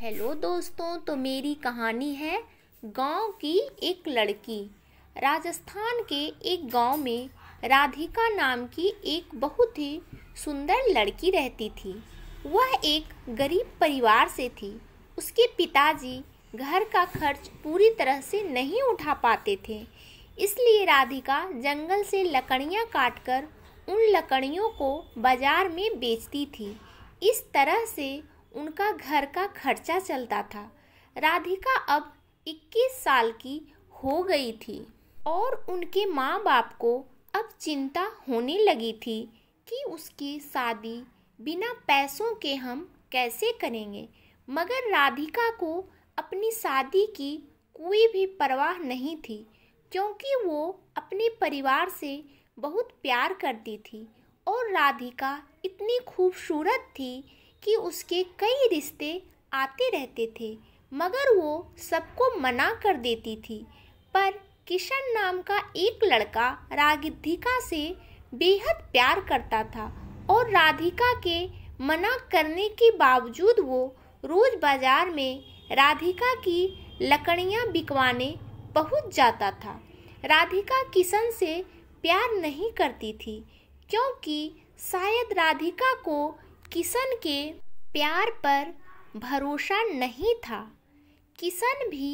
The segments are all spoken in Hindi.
हेलो दोस्तों, तो मेरी कहानी है गांव की एक लड़की। राजस्थान के एक गांव में राधिका नाम की एक बहुत ही सुंदर लड़की रहती थी। वह एक गरीब परिवार से थी। उसके पिताजी घर का खर्च पूरी तरह से नहीं उठा पाते थे, इसलिए राधिका जंगल से लकड़ियां काटकर उन लकड़ियों को बाजार में बेचती थी। इस तरह से उनका घर का खर्चा चलता था। राधिका अब 21 साल की हो गई थी और उनके माँ बाप को अब चिंता होने लगी थी कि उसकी शादी बिना पैसों के हम कैसे करेंगे। मगर राधिका को अपनी शादी की कोई भी परवाह नहीं थी, क्योंकि वो अपने परिवार से बहुत प्यार करती थी और राधिका इतनी खूबसूरत थी कि उसके कई रिश्ते आते रहते थे, मगर वो सबको मना कर देती थी। पर किशन नाम का एक लड़का राधिका से बेहद प्यार करता था और राधिका के मना करने के बावजूद वो रोज बाजार में राधिका की लकड़ियां बिकवाने पहुंच जाता था। राधिका किशन से प्यार नहीं करती थी, क्योंकि शायद राधिका को किशन के प्यार पर भरोसा नहीं था। किशन भी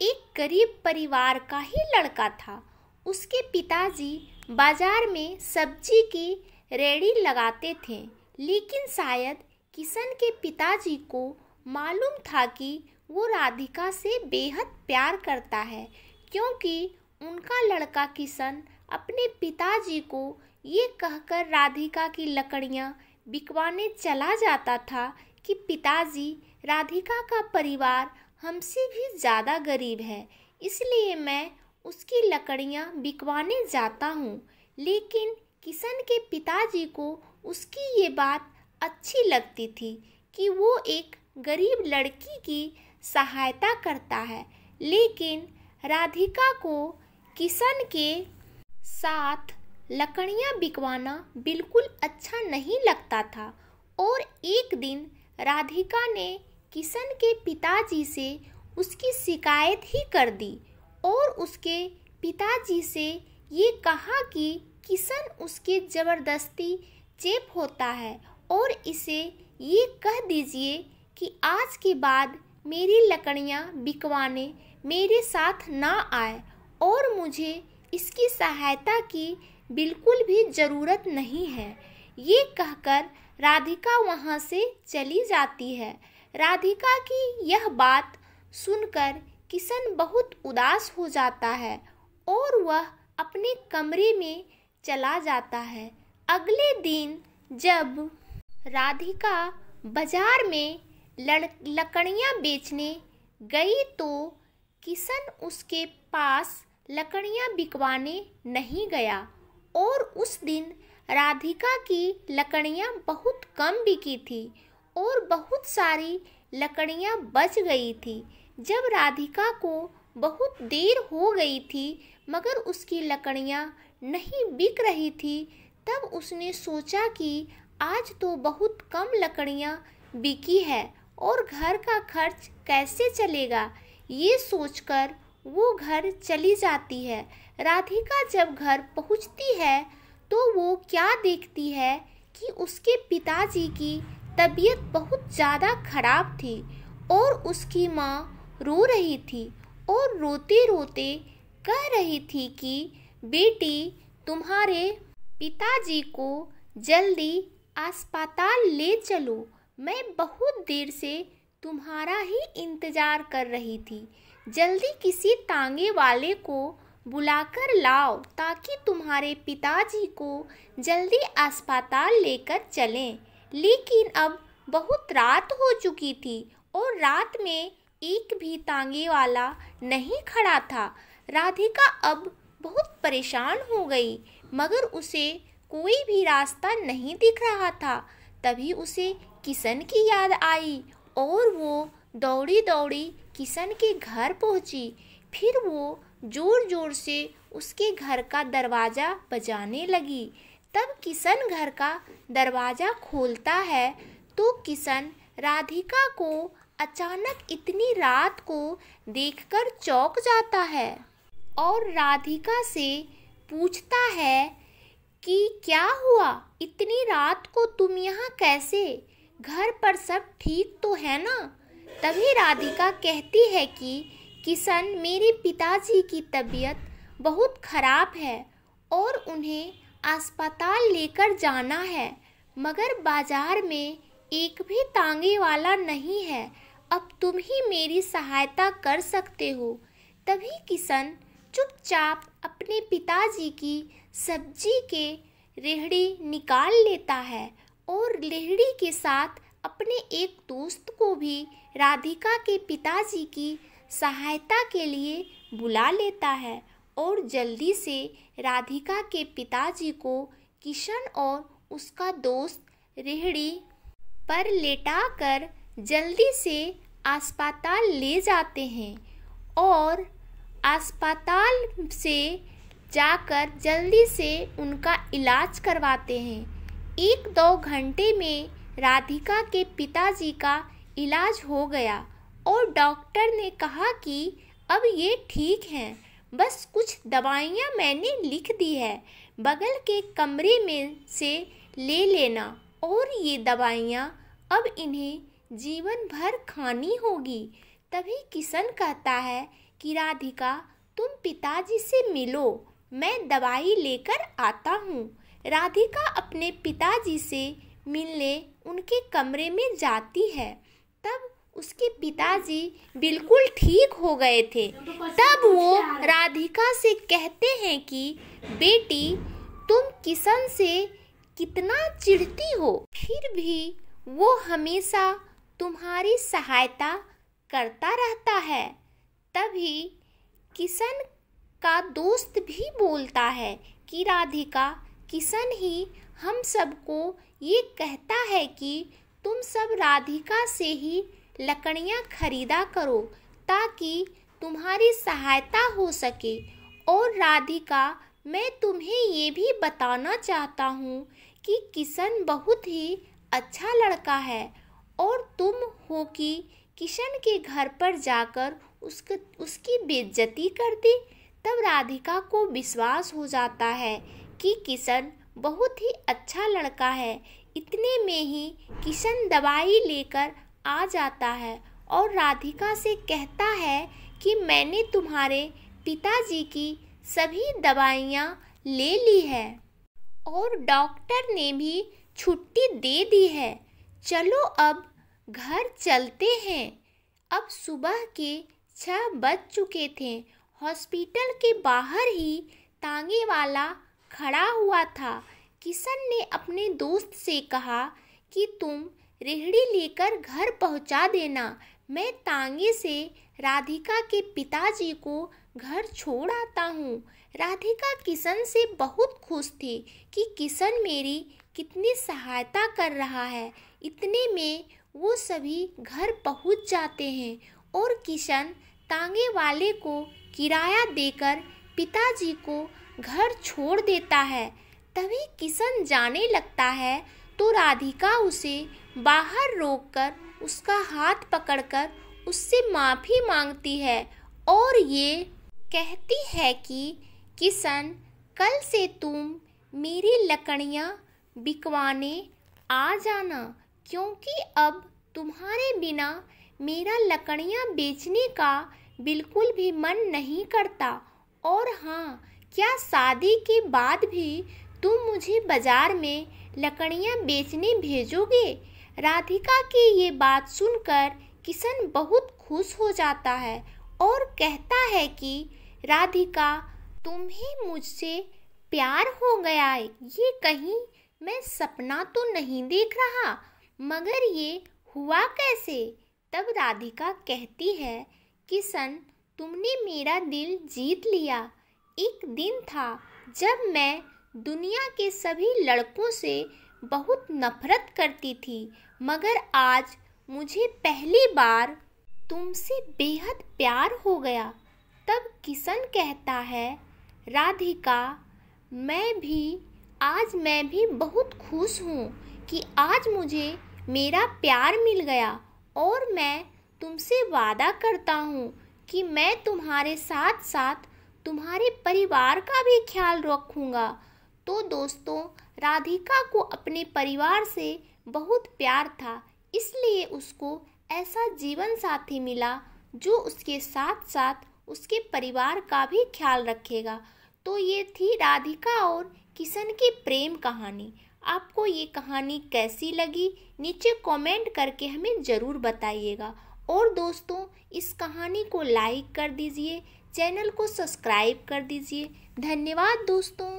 एक गरीब परिवार का ही लड़का था। उसके पिताजी बाजार में सब्जी की रेहड़ी लगाते थे, लेकिन शायद किशन के पिताजी को मालूम था कि वो राधिका से बेहद प्यार करता है, क्योंकि उनका लड़का किशन अपने पिताजी को ये कहकर राधिका की लकड़ियां बिकवाने चला जाता था कि पिताजी, राधिका का परिवार हमसे भी ज़्यादा गरीब है, इसलिए मैं उसकी लकड़ियां बिकवाने जाता हूँ। लेकिन किशन के पिताजी को उसकी ये बात अच्छी लगती थी कि वो एक गरीब लड़की की सहायता करता है। लेकिन राधिका को किशन के साथ लकड़ियां बिकवाना बिल्कुल अच्छा नहीं लगता था और एक दिन राधिका ने किशन के पिताजी से उसकी शिकायत ही कर दी और उसके पिताजी से ये कहा कि किशन उसके ज़बरदस्ती चेप होता है और इसे ये कह दीजिए कि आज के बाद मेरी लकड़ियां बिकवाने मेरे साथ ना आए और मुझे इसकी सहायता की बिल्कुल भी ज़रूरत नहीं है। ये कहकर राधिका वहाँ से चली जाती है। राधिका की यह बात सुनकर किशन बहुत उदास हो जाता है और वह अपने कमरे में चला जाता है। अगले दिन जब राधिका बाजार में लकड़ियाँ बेचने गई तो किशन उसके पास लकड़ियाँ बिकवाने नहीं गया और उस दिन राधिका की लकड़ियाँ बहुत कम बिकी थी और बहुत सारी लकड़ियाँ बच गई थी। जब राधिका को बहुत देर हो गई थी मगर उसकी लकड़ियाँ नहीं बिक रही थी, तब उसने सोचा कि आज तो बहुत कम लकड़ियाँ बिकी है और घर का खर्च कैसे चलेगा। ये सोचकर वो घर चली जाती है। राधिका जब घर पहुंचती है तो वो क्या देखती है कि उसके पिताजी की तबीयत बहुत ज़्यादा खराब थी और उसकी माँ रो रही थी और रोते रोते कह रही थी कि बेटी, तुम्हारे पिताजी को जल्दी अस्पताल ले चलो, मैं बहुत देर से तुम्हारा ही इंतज़ार कर रही थी। जल्दी किसी तांगे वाले को बुलाकर लाओ ताकि तुम्हारे पिताजी को जल्दी अस्पताल लेकर चलें। लेकिन अब बहुत रात हो चुकी थी और रात में एक भी तांगे वाला नहीं खड़ा था। राधिका अब बहुत परेशान हो गई, मगर उसे कोई भी रास्ता नहीं दिख रहा था। तभी उसे किशन की याद आई और वो दौड़ी दौड़ी किशन के घर पहुंची। फिर वो जोर जोर से उसके घर का दरवाज़ा बजाने लगी। तब किशन घर का दरवाज़ा खोलता है तो किशन राधिका को अचानक इतनी रात को देखकर चौंक जाता है और राधिका से पूछता है कि क्या हुआ, इतनी रात को तुम यहाँ कैसे, घर पर सब ठीक तो है ना। तभी राधिका कहती है कि किशन, मेरे पिताजी की तबीयत बहुत खराब है और उन्हें अस्पताल लेकर जाना है, मगर बाजार में एक भी तांगे वाला नहीं है। अब तुम ही मेरी सहायता कर सकते हो। तभी किशन चुपचाप अपने पिताजी की सब्जी के रेहड़ी निकाल लेता है और रेहड़ी के साथ अपने एक दोस्त को भी राधिका के पिताजी की सहायता के लिए बुला लेता है और जल्दी से राधिका के पिताजी को किशन और उसका दोस्त रेहड़ी पर लेटाकर जल्दी से अस्पताल ले जाते हैं और अस्पताल से जाकर जल्दी से उनका इलाज करवाते हैं। 1-2 घंटे में राधिका के पिताजी का इलाज हो गया और डॉक्टर ने कहा कि अब ये ठीक हैं, बस कुछ दवाइयाँ मैंने लिख दी है, बगल के कमरे में से ले लेना और ये दवाइयाँ अब इन्हें जीवन भर खानी होगी। तभी किशन कहता है कि राधिका, तुम पिताजी से मिलो, मैं दवाई लेकर आता हूँ। राधिका अपने पिताजी से मिलने उनके कमरे में जाती है। तब उसके पिताजी बिल्कुल ठीक हो गए थे। तब वो राधिका से कहते हैं कि बेटी, तुम किशन से कितना चिढ़ती हो, फिर भी वो हमेशा तुम्हारी सहायता करता रहता है। तभी किशन का दोस्त भी बोलता है कि राधिका, किशन ही हम सबको ये कहता है कि तुम सब राधिका से ही लकड़ियाँ खरीदा करो ताकि तुम्हारी सहायता हो सके। और राधिका, मैं तुम्हें ये भी बताना चाहता हूँ कि किशन बहुत ही अच्छा लड़का है और तुम हो कि किशन के घर पर जाकर उसकी बेइज्जती कर दी। तब राधिका को विश्वास हो जाता है कि किशन बहुत ही अच्छा लड़का है। इतने में ही किशन दवाई लेकर आ जाता है और राधिका से कहता है कि मैंने तुम्हारे पिताजी की सभी दवाइयाँ ले ली है और डॉक्टर ने भी छुट्टी दे दी है। चलो अब घर चलते हैं। अब सुबह के 6 बज चुके थे। हॉस्पिटल के बाहर ही तांगे वाला खड़ा हुआ था। किशन ने अपने दोस्त से कहा कि तुम रेहड़ी लेकर घर पहुंचा देना, मैं तांगे से राधिका के पिताजी को घर छोड़ आता हूँ। राधिका किशन से बहुत खुश थी कि किशन मेरी कितनी सहायता कर रहा है। इतने में वो सभी घर पहुंच जाते हैं और किशन तांगे वाले को किराया देकर पिताजी को घर छोड़ देता है। तभी किशन जाने लगता है तो राधिका उसे बाहर रोककर उसका हाथ पकड़कर उससे माफ़ी मांगती है और ये कहती है कि किशन, कल से तुम मेरी लकड़ियाँ बिकवाने आ जाना, क्योंकि अब तुम्हारे बिना मेरा लकड़ियाँ बेचने का बिल्कुल भी मन नहीं करता। और हाँ, क्या शादी के बाद भी तुम मुझे बाजार में लकड़ियाँ बेचने भेजोगे? राधिका की ये बात सुनकर किशन बहुत खुश हो जाता है और कहता है कि राधिका, तुम्हें मुझसे प्यार हो गया है। ये कहीं मैं सपना तो नहीं देख रहा, मगर ये हुआ कैसे? तब राधिका कहती है, किशन, तुमने मेरा दिल जीत लिया। एक दिन था जब मैं दुनिया के सभी लड़कों से बहुत नफरत करती थी, मगर आज मुझे पहली बार तुमसे बेहद प्यार हो गया। तब किशन कहता है, राधिका, आज मैं भी बहुत खुश हूँ कि आज मुझे मेरा प्यार मिल गया और मैं तुमसे वादा करता हूँ कि मैं तुम्हारे साथ साथ तुम्हारे परिवार का भी ख्याल रखूँगा। तो दोस्तों, राधिका को अपने परिवार से बहुत प्यार था, इसलिए उसको ऐसा जीवन साथी मिला जो उसके साथ साथ उसके परिवार का भी ख्याल रखेगा। तो ये थी राधिका और किशन की प्रेम कहानी। आपको ये कहानी कैसी लगी नीचे कमेंट करके हमें ज़रूर बताइएगा। और दोस्तों, इस कहानी को लाइक कर दीजिए, चैनल को सब्सक्राइब कर दीजिए। धन्यवाद दोस्तों।